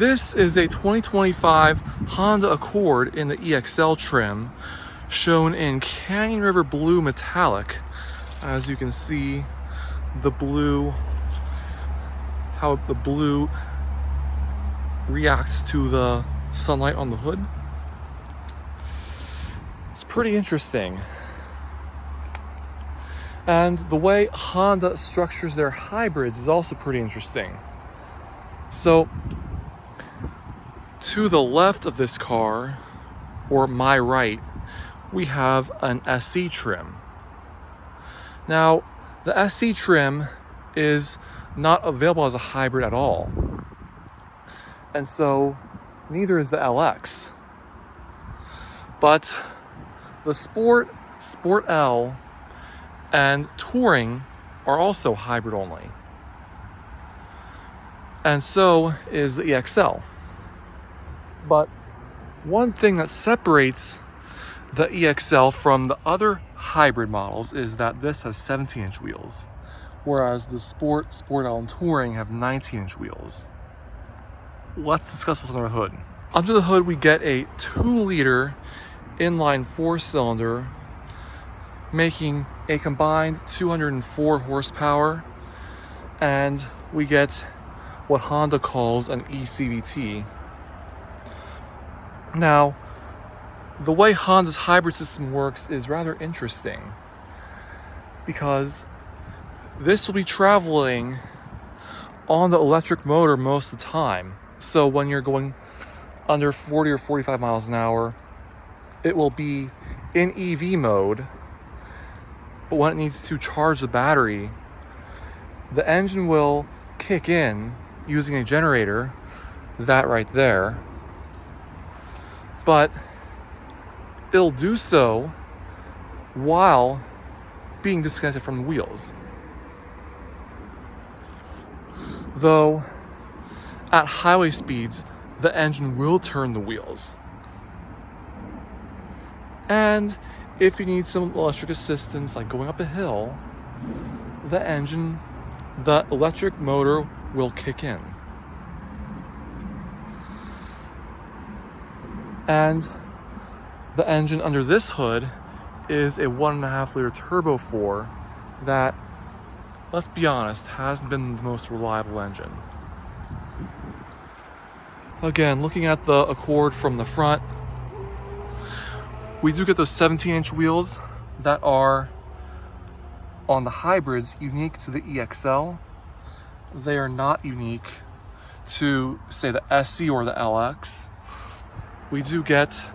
This is a 2025 Honda Accord in the EXL trim, shown in Canyon River Blue Metallic. As you can see, how the blue reacts to the sunlight on the hood. It's pretty interesting. And the way Honda structures their hybrids is also pretty interesting. So, to the left of this car, or my right, we have an SE trim. Now, the SE trim is not available as a hybrid at all. And so, neither is the LX. But the Sport, Sport L, and Touring are also hybrid only. And so is the EXL. But one thing that separates the EXL from the other hybrid models is that this has 17-inch wheels, whereas the Sport, Sport L, and Touring have 19-inch wheels. Let's discuss what's under the hood. Under the hood, we get a 2-liter inline 4-cylinder, making a combined 204 horsepower, and we get what Honda calls an eCVT. Now, the way Honda's hybrid system works is rather interesting, because this will be traveling on the electric motor most of the time. So when you're going under 40 or 45 miles an hour, it will be in EV mode, but when it needs to charge the battery, the engine will kick in using a generator, that right there, but it'll do so while being disconnected from the wheels. Though, at highway speeds, the engine will turn the wheels. And if you need some electric assistance, like going up a hill, the electric motor will kick in. And the engine under this hood is a 1.5-liter turbo 4 that, let's be honest, hasn't been the most reliable engine. Again, looking at the Accord from the front, we do get those 17-inch wheels that are on the hybrids unique to the EXL. They are not unique to, say, the SE or the LX. We do get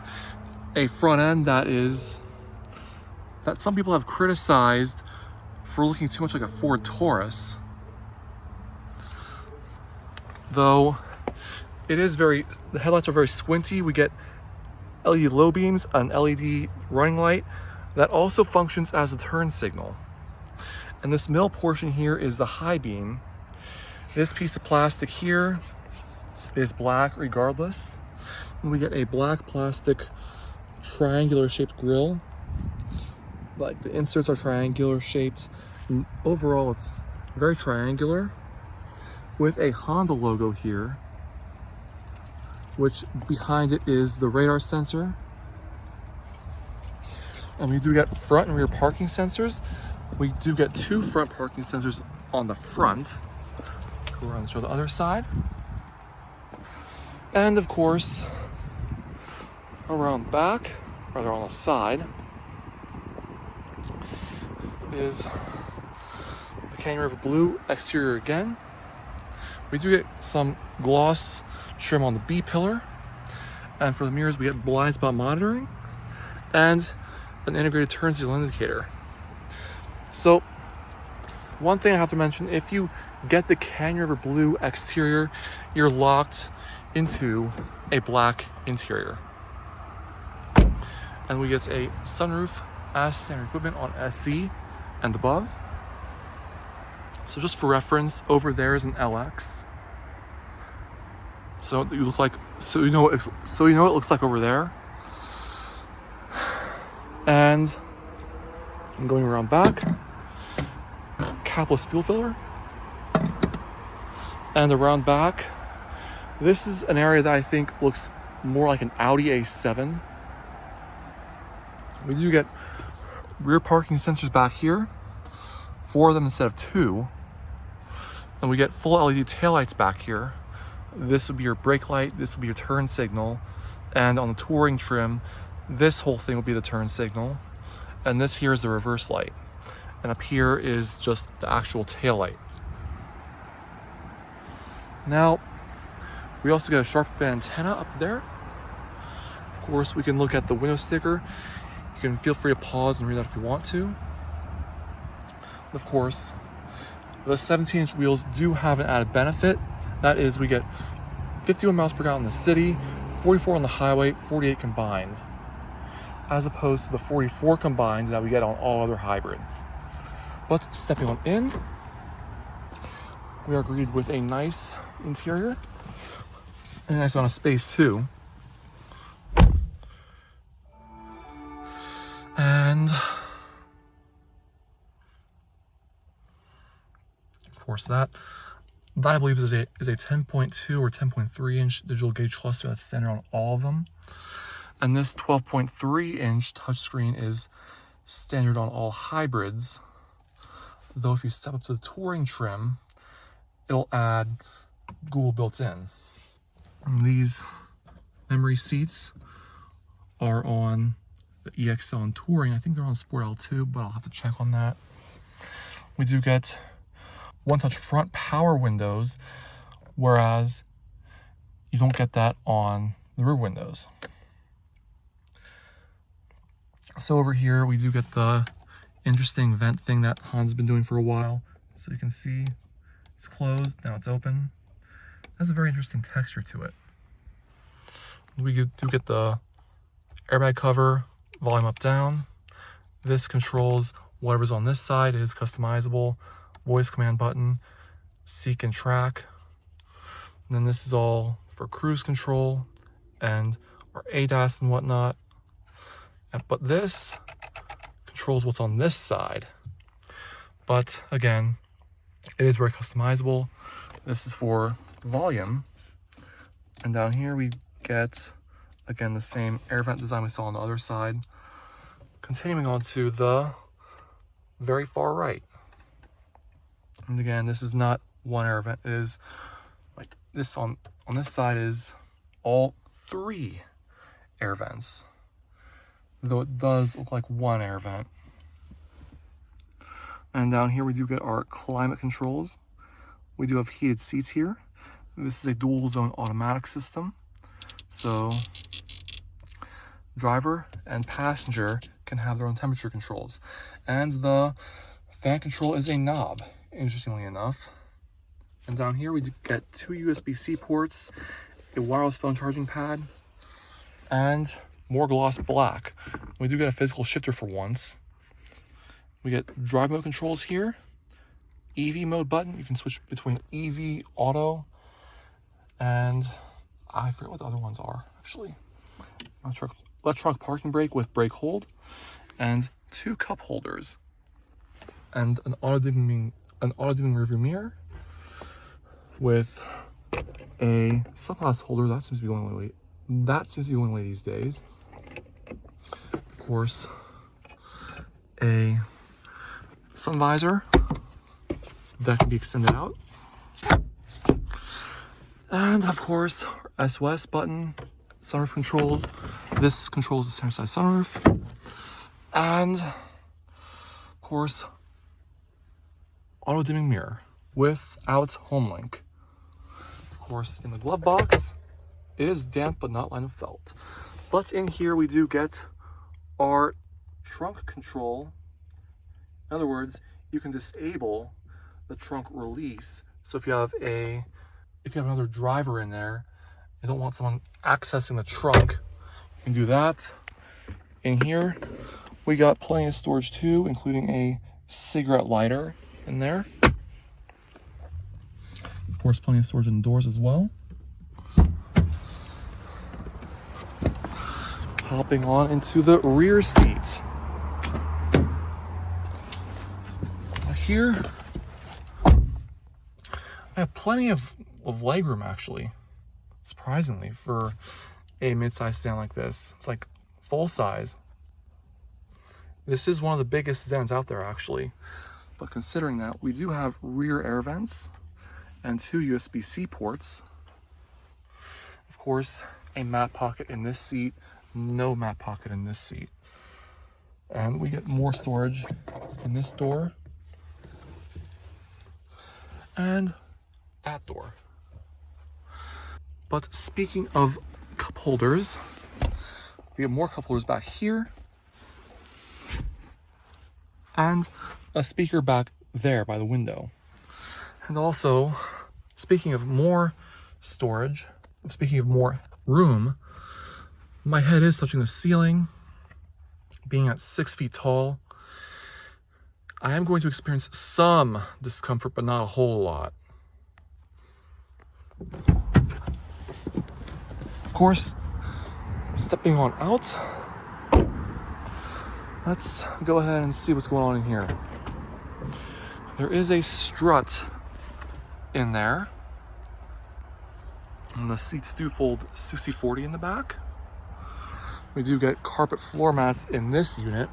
a front end that some people have criticized for looking too much like a Ford Taurus. Though the headlights are very squinty. We get LED low beams, an LED running light that also functions as a turn signal. And this middle portion here is the high beam. This piece of plastic here is black regardless. And we get a black plastic triangular shaped grille. Like, the inserts are triangular shaped. And overall, it's very triangular with a Honda logo here, which behind it is the radar sensor. And we do get front and rear parking sensors. We do get 2 front parking sensors on the front. Let's go around and show the other side. And of course, around the back, rather on the side, is the Canyon River Blue exterior again. We do get some gloss trim on the B pillar, and for the mirrors we get blind spot monitoring and an integrated turn signal indicator. So one thing I have to mention, if you get the Canyon River Blue exterior, you're locked into a black interior. And we get a sunroof as standard equipment on SC and above. So just for reference, over there is an LX. So you know what it looks like over there. And I'm going around back, capless fuel filler, and around back This is an area that I think looks more like an Audi A7. We do get rear parking sensors back here, 4 of them instead of 2. And we get full LED taillights back here. This would be your brake light, this would be your turn signal. And on the touring trim, this whole thing will be the turn signal. And this here is the reverse light. And up here is just the actual taillight. Now, we also got a sharp fin antenna up there. Of course, we can look at the window sticker. You can feel free to pause and read that if you want to. Of course, the 17-inch wheels do have an added benefit. That is, we get 51 miles per gallon in the city, 44 on the highway, 48 combined, as opposed to the 44 combined that we get on all other hybrids. But stepping on in, we are greeted with a nice interior and a nice amount of space too. And of course that I believe is a 10.2 or 10.3 inch digital gauge cluster that's standard on all of them. And this 12.3 inch touchscreen is standard on all hybrids. Though if you step up to the touring trim, it'll add Google built in. And these memory seats are on the EXL and Touring. I think they're on Sport L2, but I'll have to check on that. We do get one-touch front power windows, whereas you don't get that on the rear windows. So over here, we do get the interesting vent thing that Honda's been doing for a while. So you can see it's closed, now it's open. It has a very interesting texture to it. We do get the airbag cover, volume up, down. This controls whatever's on this side. It is customizable. Voice command button, seek and track. And then this is all for cruise control and our ADAS and whatnot. But this controls what's on this side. But again, it is very customizable. This is for volume. And down here we get, again, the same air vent design we saw on the other side. Continuing on to the very far right. And again, this is not one air vent. It is like this on this side is all 3 air vents. Though it does look like one air vent. And down here we do get our climate controls. We do have heated seats here. This is a dual zone automatic system. So driver and passenger can have their own temperature controls. And the fan control is a knob, interestingly enough. And down here we get 2 USB-C ports, a wireless phone charging pad, and more gloss black. We do get a physical shifter for once. We get drive mode controls here, EV mode button. You can switch between EV, auto, and I forget what the other ones are actually. Electronic parking brake with brake hold, and 2 cup holders, and an auto dimming rearview mirror with a sunglass holder. That seems to be going away. That seems to be going away these days. Of course, a sun visor that can be extended out. And of course, our SOS button, sunroof controls. This controls the center side sunroof. And of course, auto dimming mirror without home link. Of course, in the glove box, it is damp but not lined with felt. But in here we do get our trunk control. In other words, you can disable the trunk release. So if you have another driver in there, you don't want someone accessing the trunk, you can do that. In here, we got plenty of storage too, including a cigarette lighter in there. Of course, plenty of storage in the doors as well. Hopping on into the rear seat. Here, I have plenty of legroom actually. surprisingly, for a mid-size sedan like this. It's like full size. This is one of the biggest sedans out there, actually. But considering that, we do have rear air vents and 2 USB-C ports. Of course, a mat pocket in this seat, no mat pocket in this seat. And we get more storage in this door and that door. But speaking of cup holders, we have more cup holders back here and a speaker back there by the window. And also, speaking of more storage, speaking of more room, my head is touching the ceiling. Being at 6 feet tall, I am going to experience some discomfort, but not a whole lot. Of course, stepping on out, let's go ahead and see what's going on in here. There is a strut in there, and the seats do fold 60-40 in the back. We do get carpet floor mats in this unit,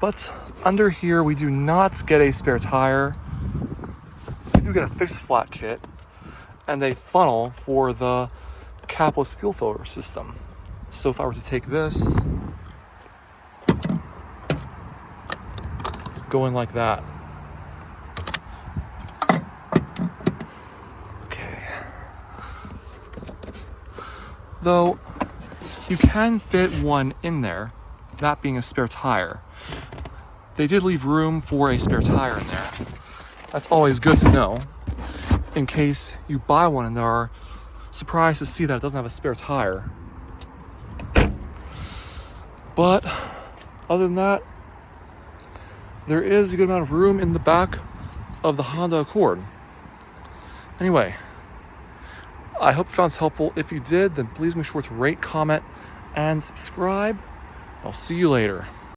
but under here we do not get a spare tire. We do get a fixed flat kit and a funnel for the capless fuel filter system. So if I were to take this, just go in like that. Okay. Though you can fit one in there, that being a spare tire. They did leave room for a spare tire in there. That's always good to know, in case you buy one and are surprised to see that it doesn't have a spare tire. But other than that, there is a good amount of room in the back of the Honda Accord. Anyway, I hope you found this helpful. If you did, then please make sure to rate, comment, and subscribe. I'll see you later.